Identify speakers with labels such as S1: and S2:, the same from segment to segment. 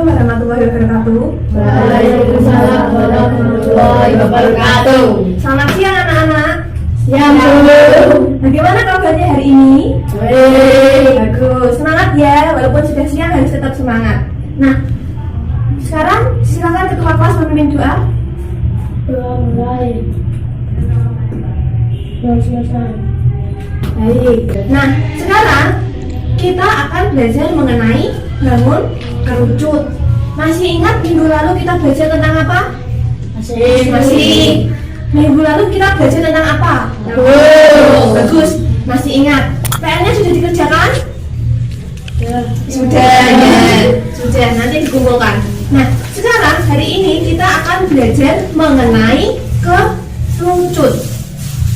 S1: Assalamualaikum warahmatullahi wabarakatuh.
S2: Waalaikumsalam warahmatullahi wabarakatuh.
S1: Selamat siang anak-anak.
S2: Siang dulu.
S1: Bagaimana kabarnya hari ini?
S2: Baik.
S1: Bagus, semangat ya. Walaupun sudah siang harus tetap semangat. Nah, sekarang silakan ketua kelas memimpin doa.
S2: Doa mulai. Belum selesai.
S1: Baik. Nah, sekarang kita akan belajar mengenai bangun kerucut. Masih ingat minggu lalu kita belajar tentang apa? Masih. Minggu lalu kita belajar tentang apa? Bagus. Masih ingat. PR-nya sudah dikerjakan? Sudah. Sudah. Nanti dikumpulkan. Nah, sekarang hari ini kita akan belajar mengenai kerucut.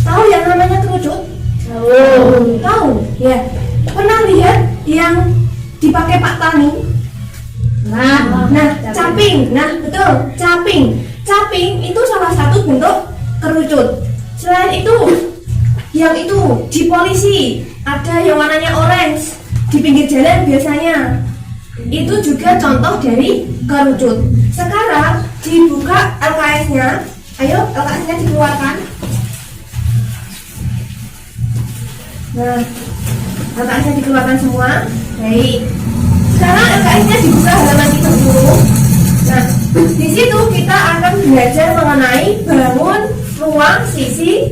S1: Tahu yang namanya kerucut? Tahu? Ya. Pernah lihat yang dipakai Pak Tani? Nah, caping. Nah, betul, caping. Caping itu salah satu bentuk kerucut. Selain itu, yang itu di polisi ada yang warnanya orange di pinggir jalan biasanya. Itu juga contoh dari kerucut. Sekarang dibuka LKS-nya. Ayo, LKS-nya dikeluarkan. Nah, LKS-nya dikeluarkan semua. Baik. Sekarang LKS-nya dibuka halaman itu dulu. Nah, di situ kita akan belajar mengenai bangun ruang sisi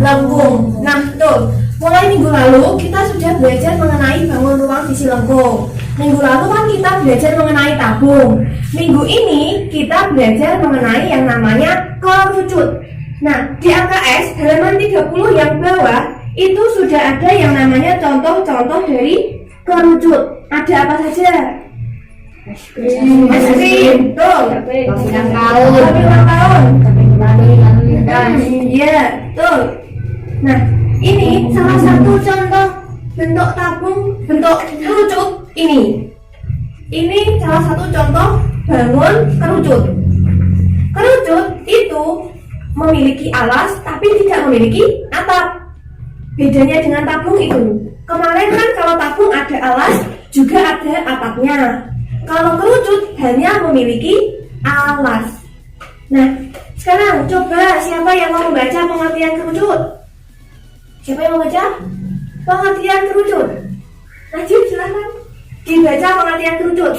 S1: lengkung. Nah, betul. Mulai minggu lalu kita sudah belajar mengenai bangun ruang sisi lengkung. Minggu lalu kan kita belajar mengenai tabung. Minggu ini kita belajar mengenai yang namanya kerucut. Nah, di LKS halaman 30 yang bawah itu sudah ada yang namanya contoh-contoh dari kerucut. Ada apa saja? Es krim, tuh. Tapi ulang tahun. Iya, tuh. Nah, ini salah satu contoh bentuk tabung, bentuk kerucut ini. Ini salah satu contoh bangun kerucut. Kerucut itu memiliki alas tapi tidak memiliki atap. Bedanya dengan tabung itu. Kemarin kan kalau tabung ada alas, juga ada atapnya. Kalau kerucut hanya memiliki alas. Nah, sekarang coba siapa yang mau membaca pengertian kerucut? Siapa yang mau baca pengertian kerucut? Najib, silakan dibaca pengertian kerucut.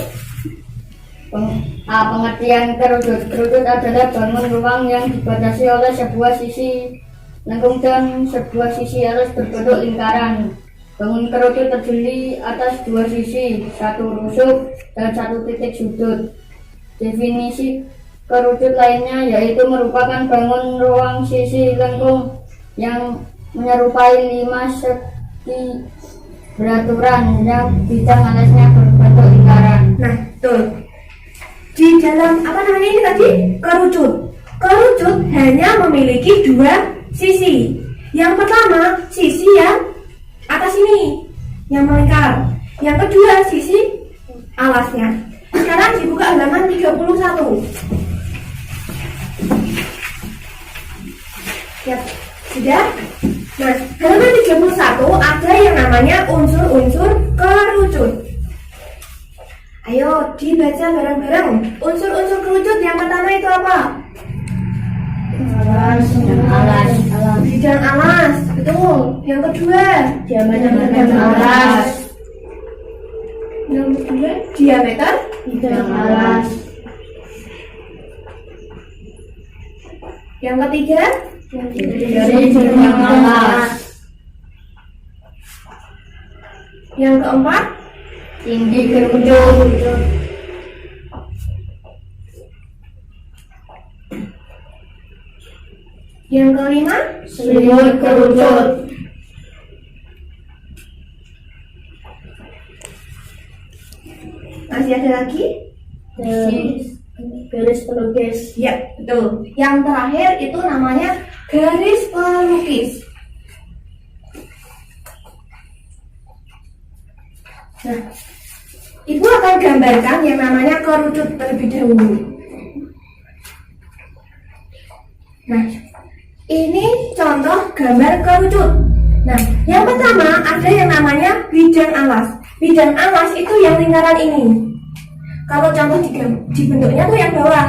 S2: Pengertian kerucut. Kerucut adalah bangun ruang yang dibatasi oleh sebuah sisi lengkung dan sebuah sisi alas berbentuk lingkaran. Bangun kerucut terdiri atas dua sisi, satu rusuk dan satu titik sudut. Definisi kerucut lainnya yaitu merupakan bangun ruang sisi lengkung yang menyerupai 5 segi beraturan yang bidang alasnya berbentuk lingkaran.
S1: Nah, betul. Di dalam apa namanya ini tadi? Kerucut. Kerucut hanya memiliki dua sisi. Yang pertama, sisi yang atas ini yang melingkar. Yang kedua, sisi alasnya. Sekarang dibuka halaman 31. Ya, sudah? Nah, halaman 31 ada yang namanya unsur-unsur kerucut. Ayo dibaca bareng-bareng. Unsur-unsur kerucut yang pertama itu apa?
S2: Alas.
S1: Bidang alas, betul. Yang kedua,
S2: Diameter alas.
S1: Yang kedua, diameter
S2: Bidang alas.
S1: Yang ketiga,
S2: Dari bidang alas.
S1: yang keempat,
S2: Tinggi kerucut.
S1: yang kelima,
S2: Selimut kerucut.
S1: masih ada lagi?
S2: Garis pelukis.
S1: Ya, betul. Yang terakhir itu namanya garis pelukis. Nah, Ibu akan gambarkan yang namanya kerucut terlebih dahulu. Nah, ini contoh gambar kerucut. Nah, yang pertama ada yang namanya bidang alas. Bidang alas itu yang lingkaran ini. Kalau contoh di bentuknya tuh yang bawah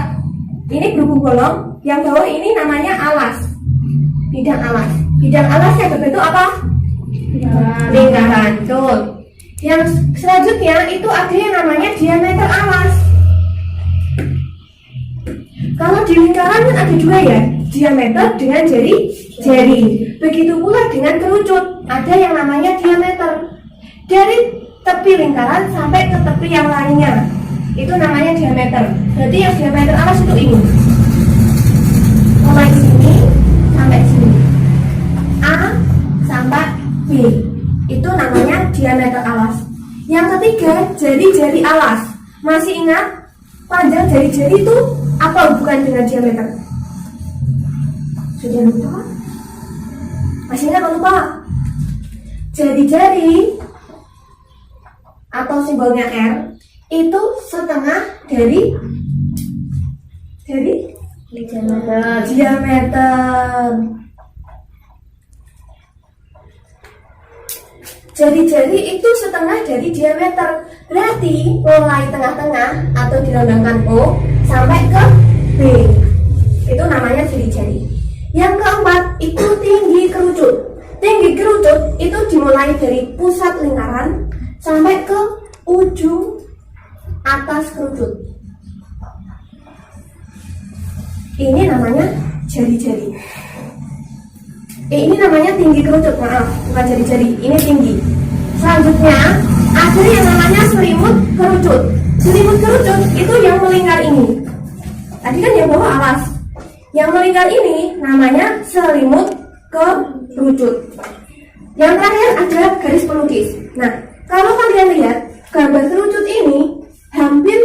S1: ini berhubung bolong, yang bawah ini namanya alas, bidang alas. Bidang alas yang berbentuk apa? Lingkaran. Betul. Yang selanjutnya itu ada yang namanya diameter alas. Kalau di lingkaran kan ada dua ya, diameter dengan jari. Begitu pula dengan kerucut, ada yang namanya diameter. Dari tepi lingkaran sampai ke tepi yang lainnya, itu namanya diameter. Jadi yang diameter alas itu ini, mulai sini sampai sini, A sampai B, itu namanya diameter alas. Yang ketiga, jari-jari alas. Masih ingat panjang jari-jari itu apa hubungan dengan diameter? Sudah lupa? Masih ingat atau lupa? Jari-jari atau simbolnya R itu setengah dari diameter. Jari-jari itu setengah dari diameter. Berarti mulai tengah-tengah atau dilambangkan O sampai ke B, itu namanya jari-jari. Yang keempat itu tinggi kerucut. Tinggi kerucut itu dimulai dari pusat lingkaran sampai ke ujung atas kerucut. Ini namanya jari-jari. Ini namanya tinggi kerucut, maaf, bukan jari-jari, ini tinggi. Selanjutnya ada yang namanya selimut kerucut. Selimut kerucut itu yang melingkar ini. Tadi kan yang bawah alas, yang melingkar ini namanya selimut kerucut. Yang terakhir ada garis pelukis. Nah, kalau kalian lihat gambar kerucut ini hampir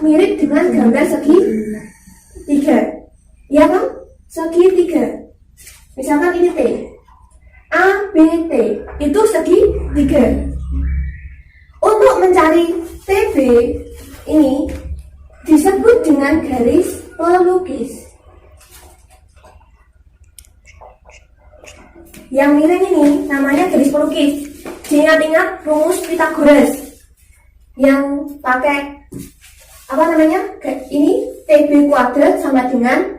S1: mirip dengan gambar segitiga, ya kan? Segitiga. Misalkan ini T, A, B, T, itu segitiga. Untuk mencari TB ini disebut dengan garis pelukis. Yang miring ini namanya garis pelukis. Diingat-ingat rumus Pythagoras yang pakai apa namanya? Ini TB kuadrat sama dengan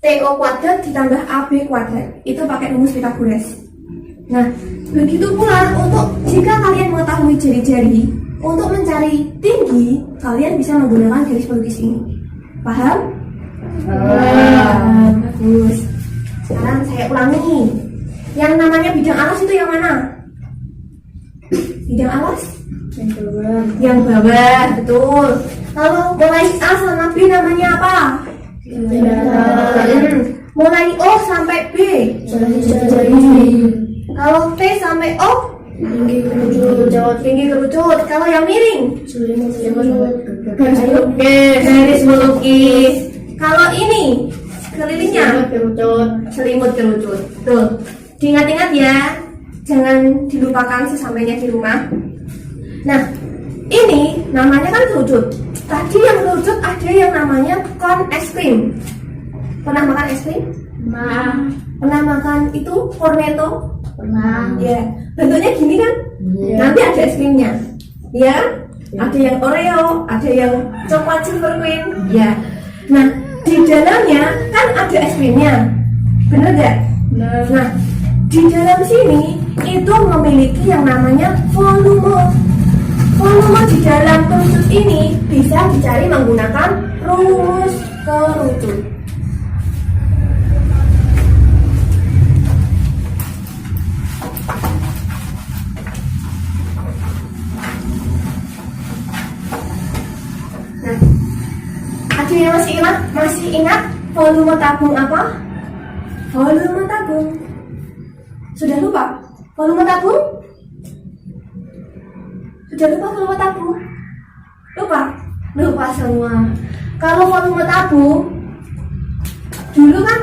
S1: TO kuadrat ditambah AB kuadrat, itu pakai rumus Pythagoras. Nah, begitu pula untuk jika kalian mengetahui jari-jari, untuk mencari tinggi, kalian bisa menggunakan garis pelukis ini. Paham? Bagus. Sekarang saya ulangi. Yang namanya bidang alas itu yang mana? Bidang alas? Yang bawah, betul. Kalau mulai A sama B namanya apa? Mulai O sampai B jari. Kalau T sampai O tinggi kerucut. Kalau yang miring garis pelukis. Kalau ini kelilingnya selimut kerucut. Tuh, diingat-ingat ya, jangan dilupakan sesampainya di rumah. Nah, ini namanya kan kerucut. Tadi yang kerucut ada yang namanya kon es krim. Pernah makan es krim? Pernah makan itu cornetto? Pernah. Ya, bentuknya gini kan? Nanti ada es krimnya. Ya, ada yang Oreo, ada yang coklat silver queen. Ya. Nah, di dalamnya kan ada es krimnya. Bener gak? Nah, di dalam sini itu memiliki yang namanya volume. Volume di dalam kerucut ini bisa dicari menggunakan rumus kerucut. Nah, ada yang masih ingat volume tabung apa? Volume tabung. Sudah lupa? Volume tabung? Sudah lupa volume tabung? Lupa semua. Kalau volume tabung dulu kan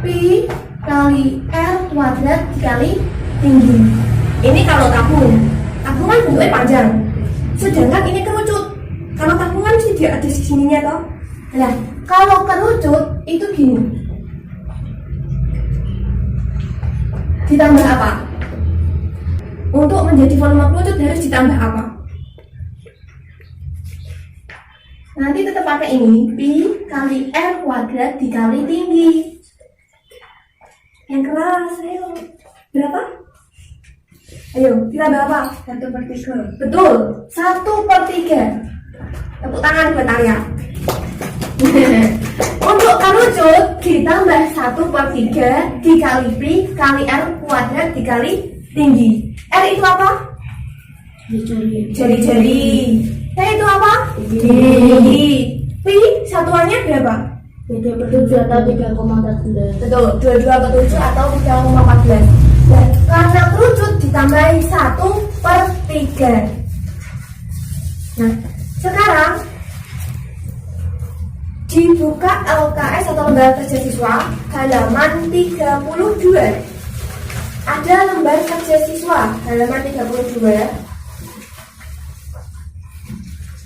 S1: Pi kali R kuadrat dikali tinggi. Ini kalau tabung kan bentuknya panjang. Sedangkan ini kerucut. Kalau tabung kan mesti dia ada sininya toh. Nah, kalau kerucut itu gini. Ditambah apa? Untuk menjadi volume kerucut harus ditambah apa? Nanti tetap pakai ini, pi kali r kuadrat dikali tinggi. Yang keras, ayo. Berapa? Ayo, kita berapa?
S2: 1/3.
S1: Betul, 1/3. Tepuk tangan buat Arya. Untuk kerucut ditambah 1/3 dikali pi kali r kuadrat dikali tinggi. R itu apa? Jari-jari. T itu apa? Tinggi. Pi satuannya berapa?
S2: 2/7 atau 3,14.
S1: Betul, 22/7 atau 3,14. Dan karena kerucut ditambahi 1/3. Nah, sekarang dibuka LKS atau lembar kerja siswa halaman 32. Ada lembar kerja siswa halaman 32.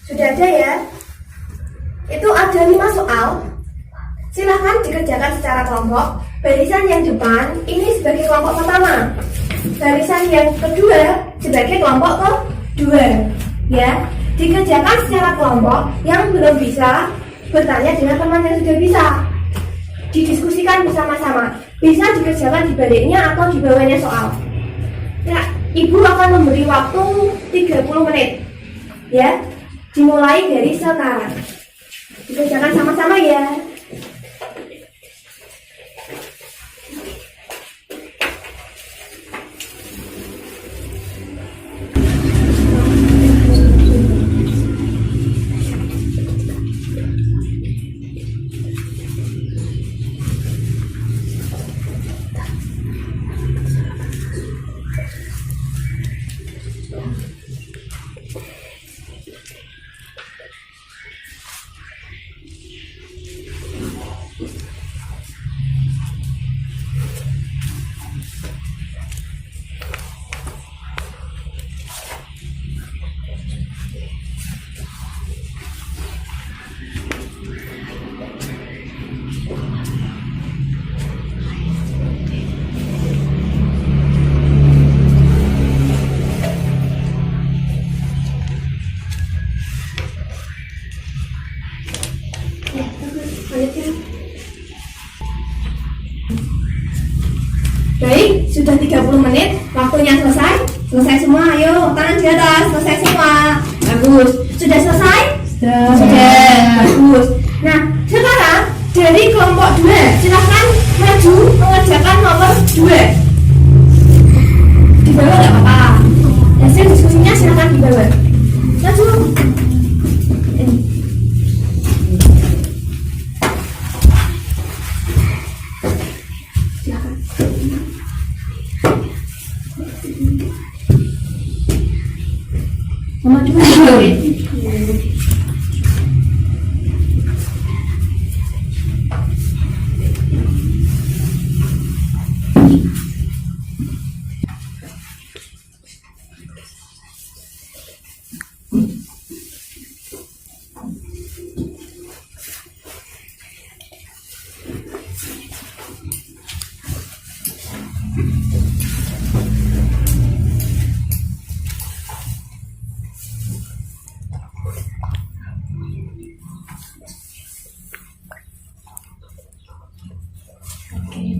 S1: Sudah ada ya? Itu ada 5 soal. Silahkan dikerjakan secara kelompok. Barisan yang depan ini sebagai kelompok pertama. Barisan yang kedua sebagai kelompok kedua. Ya, dikerjakan secara kelompok. Yang belum bisa bertanya dengan teman yang sudah bisa. Didiskusikan bersama-sama. Bisa dikerjakan di baliknya atau di bawahnya soal. Ya, Ibu akan memberi waktu 30 menit. Ya, dimulai dari sekarang. Dikerjakan sama-sama ya. Baik, sudah 30 menit, waktunya selesai. Selesai semua, ayo, tangan di atas, selesai semua. Bagus, sudah selesai? Sudah, bagus. Nah, sekarang dari kelompok 2, silahkan maju mengerjakan nomor 2. Di bawah nggak apa-apa. Hasil diskusinya silahkan di bawah. Maju. Nomor 2.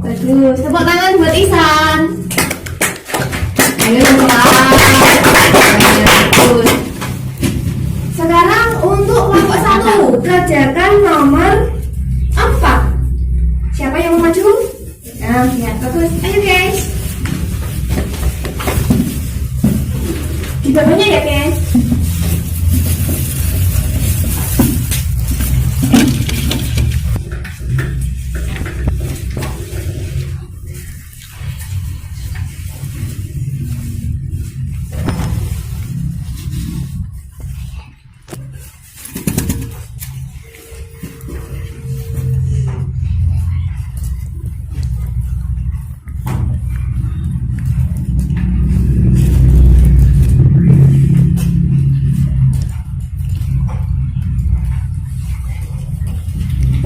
S1: Bagus, tepuk tangan buat Ihsan. Ayo bagus. Sekarang untuk kelompok 1, kerjakan nomor 4. Siapa yang mau maju? Nah, ya, bagus. Ayo guys. Di bawahnya ya guys.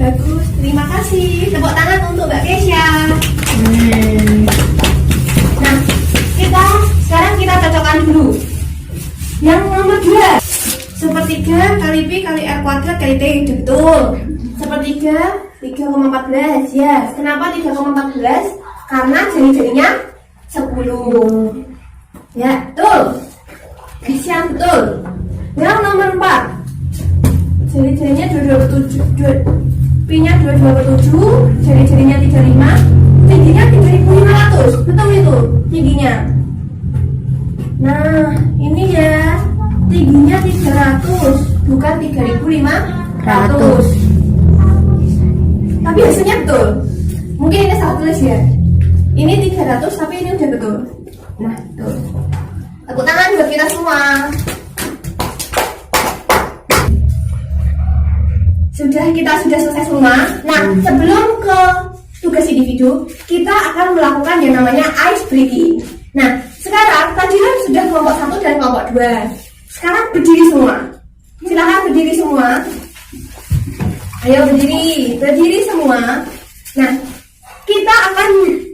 S1: Bagus, terima kasih. Tepuk tangan untuk Mbak Kesya. Nah, sekarang kita cocokkan dulu. Yang nomor 2, Sepertiga kali P kali R kuadrat kali T, betul. Sepertiga 3,14, ya. Kenapa 3,14? Karena jari-jarinya 10. Ya, betul. Yang betul. Yang nomor 4, jari-jarinya 22/7, P-nya 22/7, jari-jarinya 35, tingginya 3500, betul itu tingginya. Nah, ini ya, tingginya 300, bukan 3500. Tapi hasilnya betul. Mungkin ini salah tulis ya. Ini 300, tapi ini udah betul. Nah, betul. Tepuk tangan buat kita semua. Kita sudah selesai semua. Nah, sebelum ke tugas individu, kita akan melakukan yang namanya ice breaking. Nah, sekarang tadi kan sudah kelompok 1 dan kelompok 2. Sekarang berdiri semua. Silahkan berdiri semua. Ayo berdiri semua. Nah, kita akan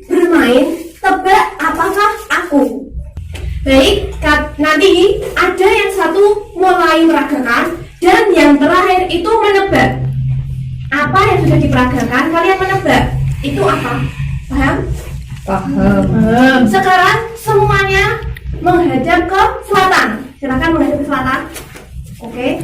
S1: bermain tebak apakah aku. Baik, nanti ada yang satu mulai meragakan dan yang terakhir itu menebak. Apa yang sudah diperagakan, kalian menebak. Itu apa? Paham?
S2: Paham.
S1: Sekarang semuanya menghadap ke selatan. Silakan menghadap ke selatan. Oke.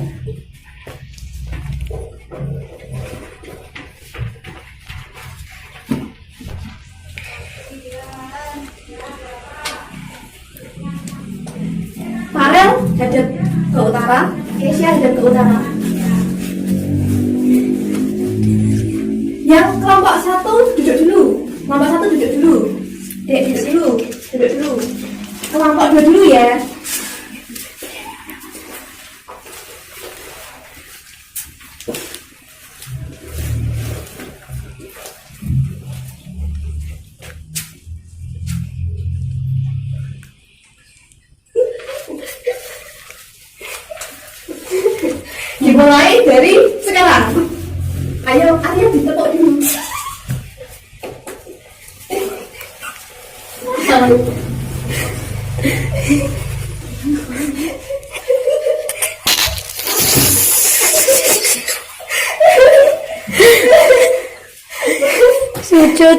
S1: Farel hadap ke utara, Keisha hadap ke utara. Yang kelompok 1 duduk dulu. Kelompok 1 duduk dulu. Dek, duduk dulu. Kelompok 2 dulu ya. Dimulai dari sekarang. Ayo, Arya ditepuk dulu.
S3: Sujud.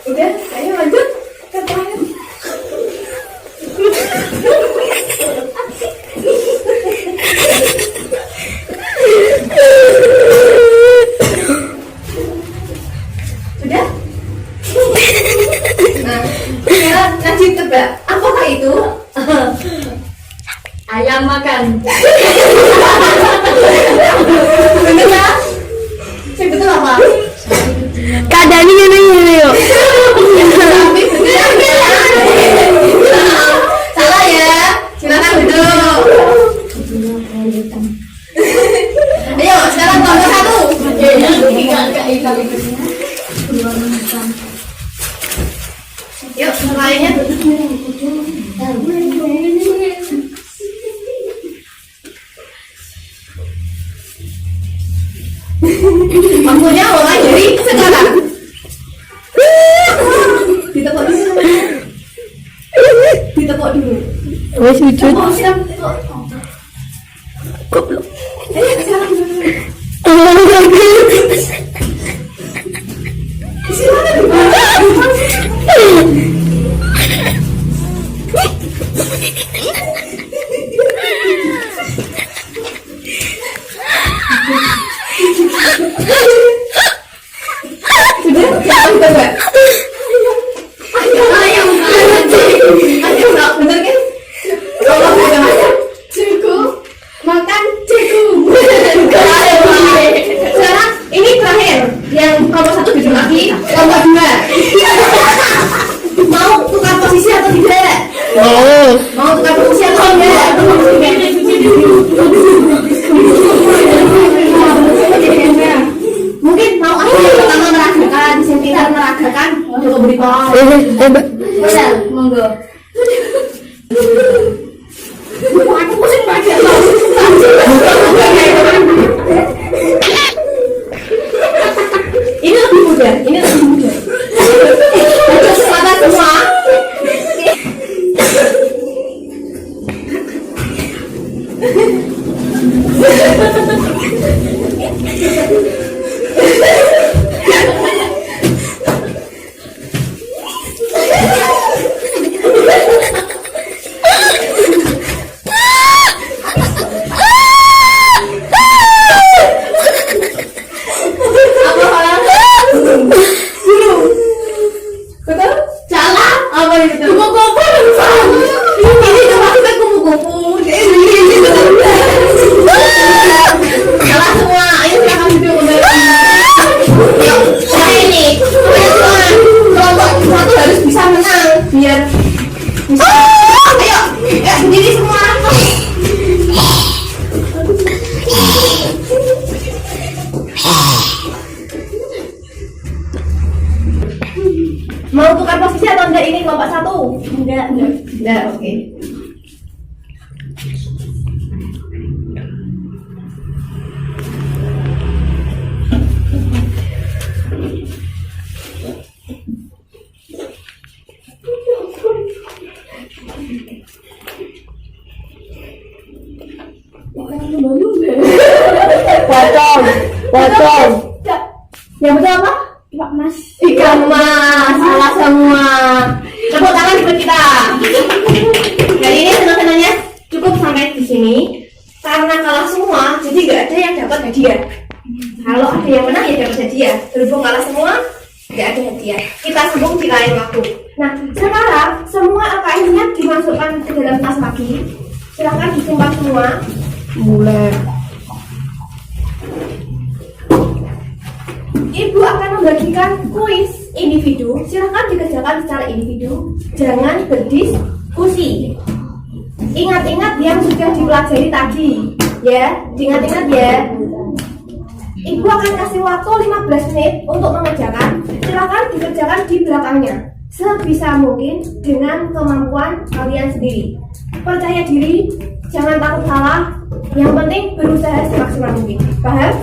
S1: Udah, ayo lanjut ke terakhir. Sudah? Nah, sekarang lanjut tebak. Apakah itu?
S2: Ayam makan.
S1: Bener ya? Yang betul apa?
S3: Keadaannya gimana yuk?
S1: Salah ya. Silakan duduk. Ayo, sekarang kelompok 1. Yuk, lainnya waktunya mulai dari sekarang. Ditepuk dulu. Ditepuk dulu.
S3: Oh, sujud.
S1: Tepuk, siap.
S3: Goblok.
S1: Sekarang dulu. Sudah, jangan tebak. Ayo, bener kan? Kalau udah makan cukup, makan cukup. Sekarang ini terakhir, yang kelompok 1 duduk lagi, kelompok 2 mau tukar posisi atau tidak? Mau tukar posisi atau tidak? Mungkin mau aku yang pertama meragakan, sentilan meragakan untuk berikan.
S2: Boleh, monggo.
S1: Aku pusing banget. Apa hal? Betul?
S2: Salah.
S1: Apa itu?
S2: Kupu-kupu.
S1: Ini cuma kita kupu-kupu. Salah semua. Ayo silakan duduk kembali. Yuk, saya ini. Kalian semua kelompok tuh harus bisa menang biar bisa. Ayo, ya sendiri semua. Mau tukar posisi atau enggak ini kelompok satu? Enggak, oke.
S3: Potong.
S1: Yang betul apa?
S2: Pak Mas.
S1: Ikan mas, salah semua. Tepuk tangan buat kita. Jadi ini senang-senangnya cukup sampai di sini. Karena kalah semua, jadi nggak ada yang dapat hadiah. Kalau ada yang menang ya dapat hadiah. Berhubung kalah semua, nggak ada hadiah. Kita sambung di lain waktu. Nah, sekarang semua LKS-nya dimasukkan ke dalam tas lagi. Silahkan disimpan semua.
S3: Boleh.
S1: Ibu akan membagikan kuis individu. Silahkan dikerjakan secara individu. Jangan berdiskusi. Ingat-ingat yang sudah dipelajari tadi. Ya, diingat-ingat ya. Ibu akan kasih waktu 15 menit untuk mengerjakan. Silahkan dikerjakan di belakangnya. Sebisa mungkin dengan kemampuan kalian sendiri. Percaya diri, jangan takut salah. Yang penting berusaha semaksimal mungkin. Paham?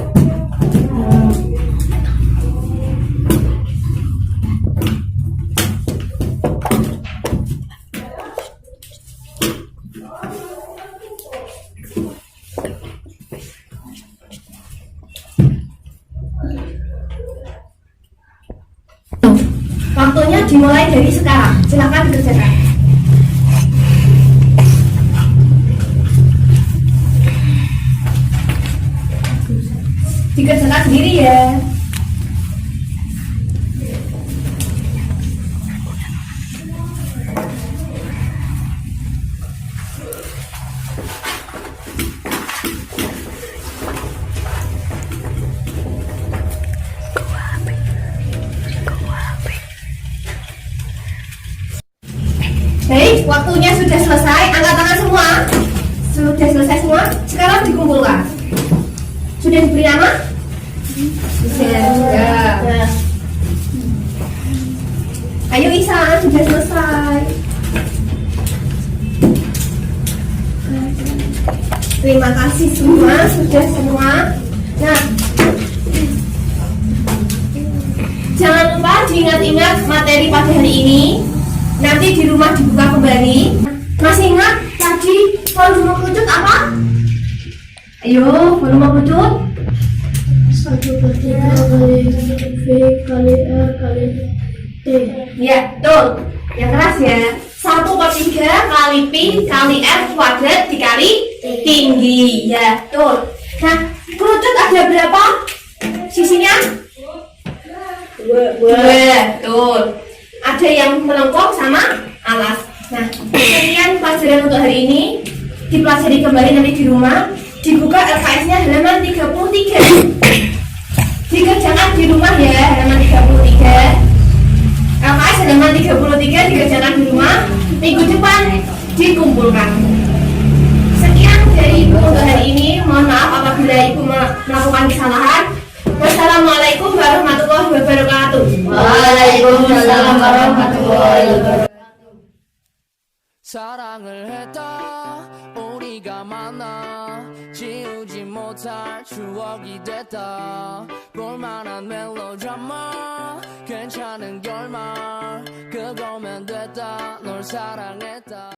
S1: Waktunya dimulai dari sekarang. Silakan dikerjakan. Dikerjakan sendiri ya. Baik, waktunya sudah selesai. Angkat tangan semua. Sudah selesai semua. Sekarang dikumpulkan. Sudah diberi nama? Sudah. Nah. Ayo Isa, sudah selesai. Terima kasih semua, sudah semua. Nah, jangan lupa diingat-ingat materi pada hari ini. Nanti di rumah dibuka kembali. Masih ingat tadi volume kerucut apa? Ayo, volume kerucut.
S2: 1/3 kali V kali R kali T.
S1: Ya, betul. Yang keras ya. 1/3 kali Pi kali R kuadrat dikali tinggi. Ya, betul. Nah, kerucut ada berapa sisinya? Dua. Betul. Ada yang melengkung sama alas. Nah, sekian pelajaran untuk hari ini. Dipelajari kembali nanti di rumah. Dibuka LKS-nya halaman 33. Dikerjakan di rumah ya, halaman 33. LKS halaman 33 dikerjakan di rumah. Minggu depan dikumpulkan. Sekian dari Ibu untuk hari ini. Mohon maaf apabila Ibu melakukan kesalahan. Wassalamualaikum warahmatullahi wabarakatuh.
S2: Waalaikumsalam warahmatullahi wabarakatuh.
S4: 사랑을 했다 우리가 만나 지우지 못할 추억이 됐다 볼만한 멜로드라마 괜찮은 결말 그거면 됐다 널 사랑해